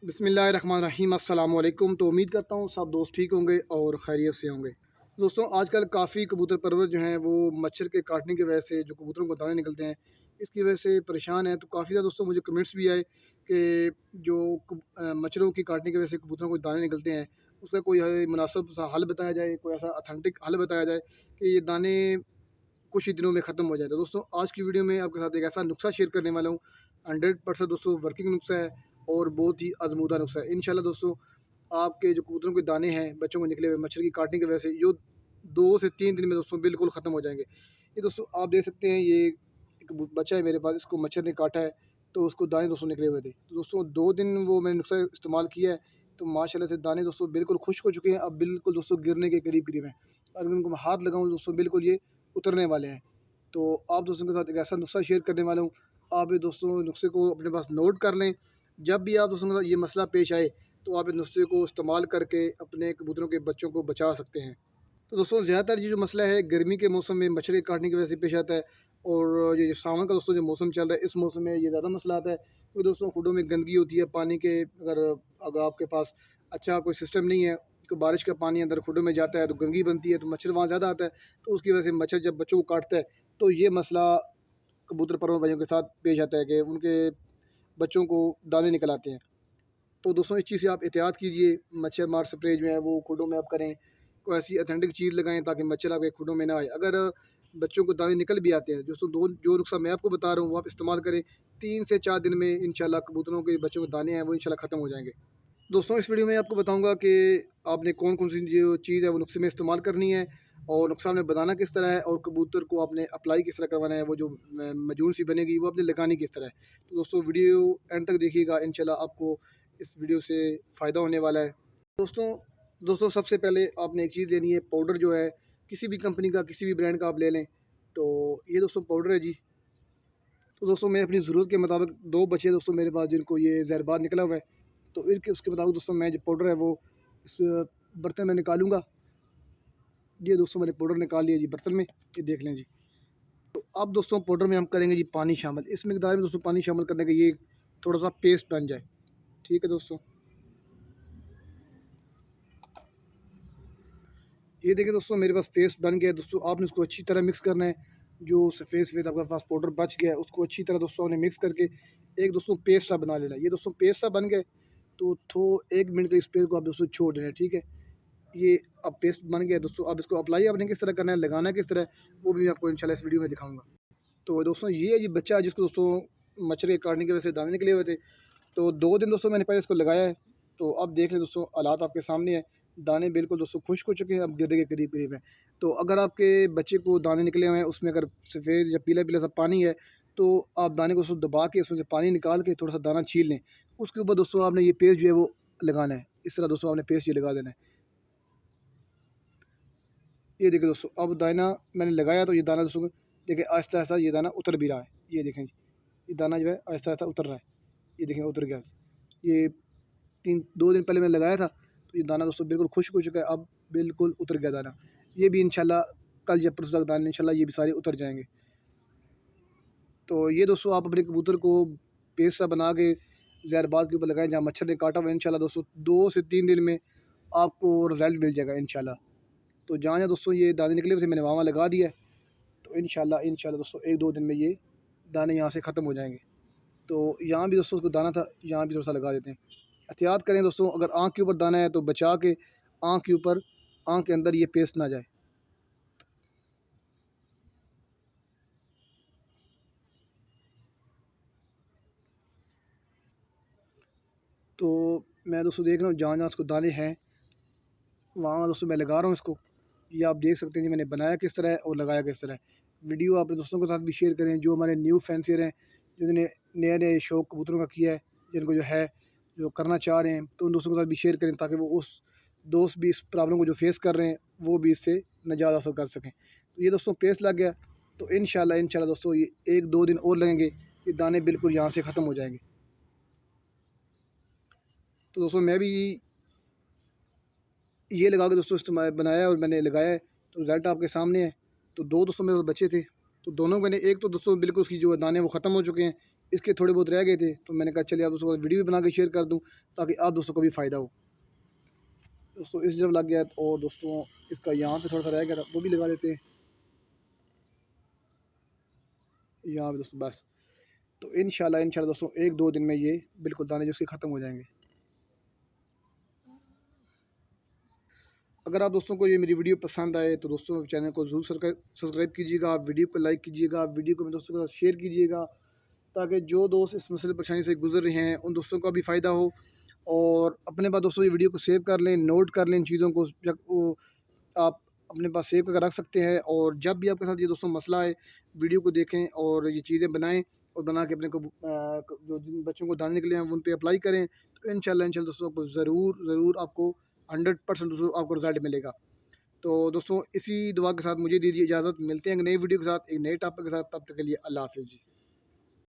बिस्मिल्लाहिर्रहमानिर्रहीम अस्सलाम वालेकुम। तो उम्मीद करता हूँ सब दोस्त ठीक होंगे और खैरियत से होंगे। दोस्तों आजकल काफ़ी कबूतर परवर जो हैं वो मच्छर के काटने की वजह से जो कबूतरों को दाने निकलते हैं इसकी वजह से परेशान हैं। तो काफ़ी ज़्यादा दोस्तों मुझे कमेंट्स भी आए कि जो मच्छरों की काटने की वजह से कबूतरों को दाने निकलते हैं उसका कोई मुनासिब सा हल बताया जाए, कोई ऐसा अथेंटिक हल बताया जाए कि ये दाने कुछ ही दिनों में ख़त्म हो जाए। तो दोस्तों आज की वीडियो में आपके साथ एक ऐसा नुस्खा शेयर करने वाला हूँ 100% दोस्तों वर्किंग नुस्खा है और बहुत ही आजमूदा नुस्खा है। इंशाल्लाह दोस्तों आपके जो कबूतरों के दाने हैं बच्चों को निकले हुए मच्छर की काटने की वजह से जो 2 से 3 दिन में दोस्तों बिल्कुल ख़त्म हो जाएंगे। ये दोस्तों आप देख सकते हैं, ये एक बच्चा है मेरे पास, इसको मच्छर ने काटा है तो उसको दाने दोस्तों निकले हुए थे। तो दोस्तों 2 दिन वो मैंने नुस्खा इस्तेमाल किया है तो माशाल्लाह से दाने दोस्तों बिल्कुल खुश्क हो चुके हैं, अब बिल्कुल दोस्तों गिरने के करीब करीब हैं। अगर उनको मैं हाथ लगाऊँ दोस्तों बिल्कुल ये उतरने वाले हैं। तो आप दोस्तों के साथ एक ऐसा नुस्खा शेयर करने वाला हूँ, आप ये दोस्तों नुस्खे को अपने पास नोट कर लें। जब भी आप दोस्तों के साथ ये मसला पेश आए तो आप इस नुस्खे को इस्तेमाल करके अपने कबूतरों के बच्चों को बचा सकते हैं। तो दोस्तों ज़्यादातर ये जो मसला है गर्मी के मौसम में मच्छर के काटने की वजह से पेश आता है और ये जो सावन का दोस्तों जो मौसम चल रहा है इस मौसम में ये ज़्यादा मसला आता है क्योंकि दोस्तों खुडों में गंदगी होती है पानी के। अगर आपके पास अच्छा कोई सिस्टम नहीं है तो बारिश का पानी अंदर खुडों में जाता है तो गंदगी बनती है तो मच्छर वहाँ ज़्यादा आता है। तो उसकी वजह से मच्छर जब बच्चों को काटता है तो ये मसला कबूतर परवर भाइयों के साथ पेश आता है कि उनके बच्चों को दाने निकल आते हैं। तो दोस्तों इस चीज़ से आप एहतियात कीजिए, मच्छर मार स्प्रे जो है वो खुडों में आप करें, कोई ऐसी ऑथेंटिक चीज़ लगाएं ताकि मच्छर आपके खुडों में ना आए। अगर बच्चों को दाने निकल भी आते हैं दोस्तों, दो जो नुस्खा मैं आपको बता रहा हूँ वो आप इस्तेमाल करें, 3 से 4 दिन में इंशाल्लाह कबूतरों के बच्चों के दाने हैं वो इंशाल्लाह ख़त्म हो जाएंगे। दोस्तों इस वीडियो में आपको बताऊंगा कि आपने कौन कौन सी जो चीज़ है वो नुस्खे में इस्तेमाल करनी है और नुस्खा में बनाना किस तरह है और कबूतर को आपने अप्लाई किस तरह करवाना है, वो जो मजून सी बनेगी वो आपने लगानी किस तरह है। तो दोस्तों वीडियो एंड तक देखिएगा, इंशाल्लाह आपको इस वीडियो से फ़ायदा होने वाला है। दोस्तों दोस्तों सबसे पहले आपने एक चीज़ लेनी है, पाउडर जो है किसी भी कंपनी का किसी भी ब्रांड का आप ले लें। तो ये दोस्तों पाउडर है जी। तो दोस्तों मैं अपनी ज़रूरत के मुताबिक 2 बच्चे दोस्तों मेरे पास जिनको ये ज़हरबाद निकला हुआ है तो इनके उसके मुताबिक दोस्तों मैं जो पाउडर है वो इस बर्तन में निकालूँगा। ये दोस्तों मैंने पाउडर निकाल लिया जी बर्तन में, ये देख लें जी। तो अब दोस्तों पाउडर में हम करेंगे जी पानी शामिल। इस मिकदार में दोस्तों पानी शामिल करने का ये थोड़ा सा पेस्ट बन जाए, ठीक है दोस्तों। ये देखिए दोस्तों मेरे पास पेस्ट बन गया है दोस्तों, आपने उसको अच्छी तरह मिक्स करना है। जो सफ़ेद सफ़ेद आपके पास पाउडर बच गया है उसको अच्छी तरह दोस्तों आपने मिक्स करके एक दोस्तों पेस्ट सा बना लेना है। ये दोस्तों पेस्ट सा बन गए तो 1 मिनट के इस पेस्ट को आप दोस्तों छोड़ देना है, ठीक है। ये अब पेस्ट बन गया है दोस्तों, अब इसको अप्लाई आपने किस तरह करना है, लगाना किस तरह है, वो भी मैं आपको इंशाल्लाह इस वीडियो में दिखाऊंगा। तो दोस्तों ये है जी बच्चा जिसको दोस्तों मच्छर के काटने की वजह से दाने निकले हुए थे। तो 2 दिन दोस्तों मैंने पहले इसको लगाया है। तो अब देख लें दोस्तों हालात आपके सामने है, दाने बिल्कुल दोस्तों खुश्क हो चुके हैं, अब गिरने के करीब करीब है। तो अगर आपके बच्चे को दाने निकले हुए हैं उसमें अगर सफ़ेद या पीला पीला सा पानी है तो आप दाने को दोस्तों दबा के उसमें से पानी निकाल के थोड़ा सा दाना छील लें। उसके ऊपर दोस्तों आपने ये पेस्ट जो है वो लगाना है, इस तरह दोस्तों आपने पेस्ट ये लगा देना है। ये देखिए दोस्तों अब दाना मैंने लगाया तो ये दाना दोस्तों देखिए आहिस्ता आहिस्ता ये दाना उतर भी रहा है। ये देखें जी, ये दाना जो है आहिस्ता आहिस्ता उतर रहा है, ये देखें उतर गया। ये 2 दिन पहले मैंने लगाया था तो ये दाना दोस्तों बिल्कुल खुश्क हो चुका है, अब बिल्कुल उतर गया दाना। ये भी इंशाल्लाह कल या परसों तक दाने इंशाल्लाह ये भी सारे उतर जाएंगे। तो ये दोस्तों आप अपने कबूतर को पेस्ट सा बना के ज़हरबाद के ऊपर लगाएं जहाँ मच्छर ने काटा हुआ है, इंशाल्लाह दोस्तों 2 से 3 दिन में आपको रिज़ल्ट मिल जाएगा इंशाल्लाह। तो जहाँ जहाँ दोस्तों ये दाने निकले हुए थे मैंने वहाँ वहाँ लगा दिया है। तो इंशाल्लाह इंशाल्लाह दोस्तों 1-2 दिन में ये दाने यहाँ से ख़त्म हो जाएंगे। तो यहाँ भी दोस्तों उसको दाना था, यहाँ भी थोड़ा सा लगा देते हैं। एहतियात करें दोस्तों, अगर आँख के ऊपर दाना है तो बचा के आँख के ऊपर, आँख के अंदर ये पेस्ट ना जाए। तो मैं दोस्तों देख रहा हूँ जहाँ जहाँ उसको दाने हैं वहाँ दोस्तों मैं लगा रहा हूँ इसको। ये आप देख सकते हैं कि मैंने बनाया किस तरह है और लगाया किस तरह है। वीडियो अपने दोस्तों के साथ भी शेयर करें जो हमारे न्यू फैंसियर हैं, जिन्होंने नए नए शौक कबूतरों का किया है, जिनको जो है जो करना चाह रहे हैं, तो उन दोस्तों के साथ भी शेयर करें ताकि वो उस दोस्त भी इस प्रॉब्लम को जो फेस कर रहे हैं वो भी इससे निजात हासिल कर सकें। तो ये दोस्तों पेस्ट लग गया तो इंशाल्लाह इंशाल्लाह दोस्तों ये 1-2 दिन और लगेंगे, ये दाने बिल्कुल यहाँ से ख़त्म हो जाएंगे। तो दोस्तों मैं भी ये लगा के दोस्तों इस्तेमाल बनाया और मैंने लगाया है तो रिज़ल्ट आपके सामने है। तो 2 दोस्तों मेरे पास बचे थे तो दोनों मैंने, एक तो दोस्तों बिल्कुल उसकी जो दाने वो ख़त्म हो चुके हैं, इसके थोड़े बहुत रह गए थे, तो मैंने कहा चलिए आप दोस्तों को वीडियो भी बना के शेयर कर दूँ ताकि आप दोस्तों को भी फ़ायदा हो। दोस्तों इस जब लग गया, और दोस्तों इसका यहाँ पे थोड़ा सा रह गया था, वो भी लगा लेते हैं यहाँ पे दोस्तों बस। तो इंशाल्लाह दोस्तों 1-2 दिन में ये बिल्कुल दाने जो इसके ख़त्म हो जाएंगे। अगर आप दोस्तों को ये मेरी वीडियो पसंद आए तो दोस्तों चैनल को ज़रूर सब्सक्राइब कीजिएगा, आप वीडियो को लाइक कीजिएगा, आप वीडियो को अपने दोस्तों के साथ शेयर कीजिएगा, ताकि जो दोस्त इस मसले परेशानी से गुजर रहे हैं उन दोस्तों का भी फ़ायदा हो। और अपने पास दोस्तों ये वीडियो को सेव कर लें, नोट कर लें इन चीज़ों को, जब वो आप अपने पास सेव करके रख सकते हैं, और जब भी आपके साथ ये दोस्तों मसला आए वीडियो को देखें और ये चीज़ें बनाएं और बना के अपने को जो जिन बच्चों को दाने निकले हैं उन पे अप्लाई करें, तो इंशाल्लाह दोस्तों आपको ज़रूर आपको 100% दोस्तों आपको रिज़ल्ट मिलेगा। तो दोस्तों इसी दुआ के साथ मुझे दीजिए इजाज़त, मिलते हैं एक नई वीडियो के साथ, एक नए टॉपिक के साथ, तब तक के लिए अल्लाह हाफ़िज़ जी।